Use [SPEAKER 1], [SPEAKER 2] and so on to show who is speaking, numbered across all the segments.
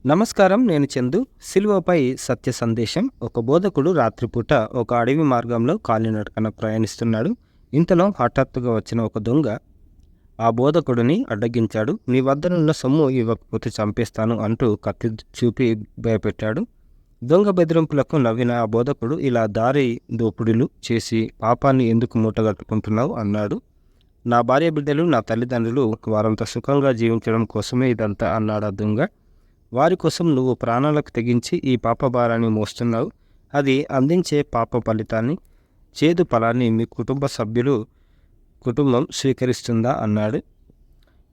[SPEAKER 1] నమస్కారం. నేను చందు. సిలువపై సత్య సందేశం. ఒక బోధకుడు రాత్రిపూట ఒక అడవి మార్గంలో కాలినడకన ప్రయాణిస్తున్నాడు. ఇంతలో హఠాత్తుగా వచ్చిన ఒక దొంగ ఆ బోధకుడిని అడ్డగించాడు. నీ వద్దనున్న సొమ్ము ఇవ్వకపోతే చంపేస్తాను అంటూ కత్తి చూపి భయపెట్టాడు. దొంగ బెదిరింపులకు నవ్విన ఆ బోధకుడు, ఇలా దారి దోపిడీలు చేసి పాపాన్ని ఎందుకు మూటగట్టుకుంటున్నావు అన్నాడు. నా భార్య బిడ్డలు, నా తల్లిదండ్రులు వారంతా సుఖంగా జీవించడం కోసమే ఇదంతా అన్నాడు ఆ దొంగ. వారి కోసం నువ్వు ప్రాణాలకు తెగించి ఈ పాప భారాన్ని మోస్తున్నావు. అది అందించే పాప ఫలితాన్ని, చేదు ఫలాన్ని మీ కుటుంబం స్వీకరిస్తుందా అన్నాడు.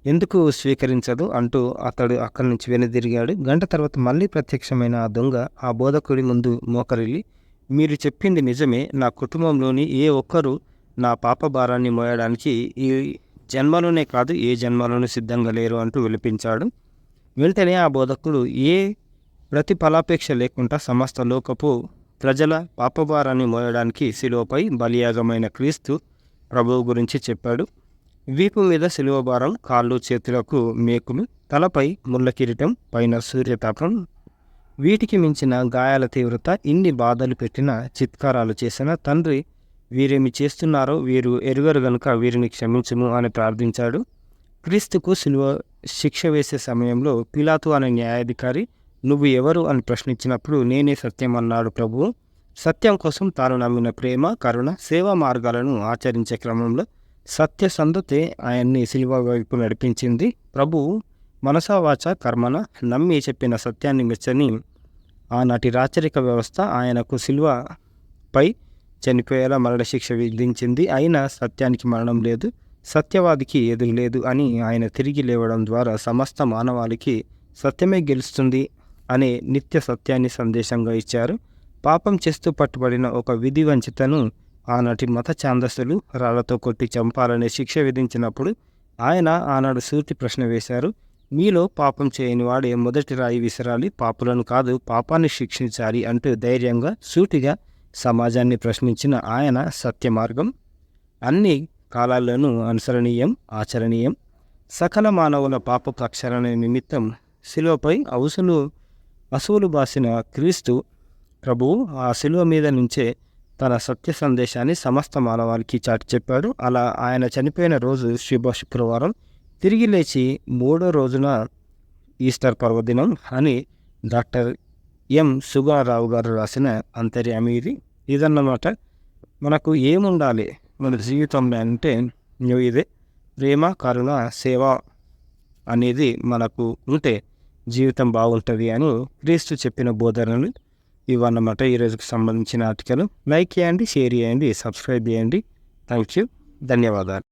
[SPEAKER 1] ఎందుకు స్వీకరించదు అంటూ అతడు అక్కడి నుంచి వెనుదిరిగాడు. గంట తర్వాత మళ్ళీ ప్రత్యక్షమైన ఆ దొంగ ఆ బోధకుడి ముందు మోకరిల్లి, మీరు చెప్పింది నిజమే. నా కుటుంబంలోని ఏ ఒక్కరూ నా పాప భారాన్ని మోయడానికి ఈ జన్మలోనే కాదు ఏ జన్మలోనూ సిద్ధంగా లేరు అంటూ విలిపించాడు. వెంటనే ఆ బోధకుడు ఏ ప్రతిఫలాపేక్ష లేకుండా సమస్త లోకపు ప్రజల పాపభారాన్ని మోయడానికి శిలువపై బలియాగమైన క్రీస్తు ప్రభువు గురించి చెప్పాడు. వీపు మీద శిలువ భారం, కాళ్ళు చేతులకు మేకులు, తలపై ముళ్ళ కిరీటం, పైన సూర్యతాపం, వీటికి మించిన గాయాల తీవ్రత, ఇన్ని బాధలు పెట్టిన చిత్కారాలు చేసిన తండ్రి, వీరేమి చేస్తున్నారో వీరు ఎరుగరు గనుక వీరిని క్షమించుము అని ప్రార్థించాడు. క్రీస్తుకు శిలువ శిక్ష వేసే సమయంలో పిలాతు అనే న్యాయాధికారి నువ్వు ఎవరు అని ప్రశ్నించినప్పుడు నేనే సత్యం అన్నాడు ప్రభువు. సత్యం కోసం తాను నమ్మిన ప్రేమ, కరుణ, సేవా మార్గాలను ఆచరించే క్రమంలో సత్యసంధతే ఆయన్ని శిలువ వైపు నడిపించింది. ప్రభువు మనసా వాచ కర్మన నమ్మి చెప్పిన సత్యాన్ని మెచ్చని ఆనాటి రాచరిక వ్యవస్థ ఆయనకు శిలువపై చనిపోయేలా మరణశిక్ష విధించింది. అయినా సత్యానికి మరణం లేదు, సత్యవాదికి ఎదురు లేదు అని ఆయన తిరిగి లేవడం ద్వారా సమస్త మానవాళికి సత్యమే గెలుస్తుంది అనే నిత్య సత్యాన్ని సందేశంగా ఇచ్చారు. పాపం చేస్తూ పట్టుబడిన ఒక విధి వంచితను ఆనాటి మత ఛాందస్సులు రాళ్లతో కొట్టి చంపాలనే శిక్ష విధించినప్పుడు ఆయన ఆనాడు సూటి ప్రశ్న వేశారు. మీలో పాపం చేయని వాడే మొదటి రాయి విసరాలి, పాపులను కాదు పాపాన్ని శిక్షించాలి అంటూ ధైర్యంగా సూటిగా సమాజాన్ని ప్రశ్నించిన ఆయన సత్య మార్గం అన్ని కాలాల్లోనూ అనుసరణీయం, ఆచరణీయం. సకల మానవుల పాప ప్రక్షాళన నిమిత్తం శిలువపై అసువులు బాసిన క్రీస్తు ప్రభువు ఆ శిలువ మీద నుంచే తన సత్య సందేశాన్ని సమస్త మానవాళికి చాటి చెప్పాడు. అలా ఆయన చనిపోయిన రోజు శుక్రవారం, తిరిగి లేచి 3వ రోజున ఈస్టర్ పర్వదినం అని డాక్టర్ ఎం సుబ్బారావు గారు రాసిన అంతర్యామి ఇదన్నమాట. మనకు ఏముండాలి మన జీవితంలో అంటే ఇదే ప్రేమ, కరుణ, సేవ అనేది మనకు ఉంటే జీవితం బాగుంటుంది అని క్రీస్తు చెప్పిన బోధనలు ఇవన్నమాట. ఈరోజుకి సంబంధించిన ఆర్టికల్. లైక్ చేయండి, షేర్ చేయండి, సబ్స్క్రైబ్ చేయండి. Thank you. ధన్యవాదాలు.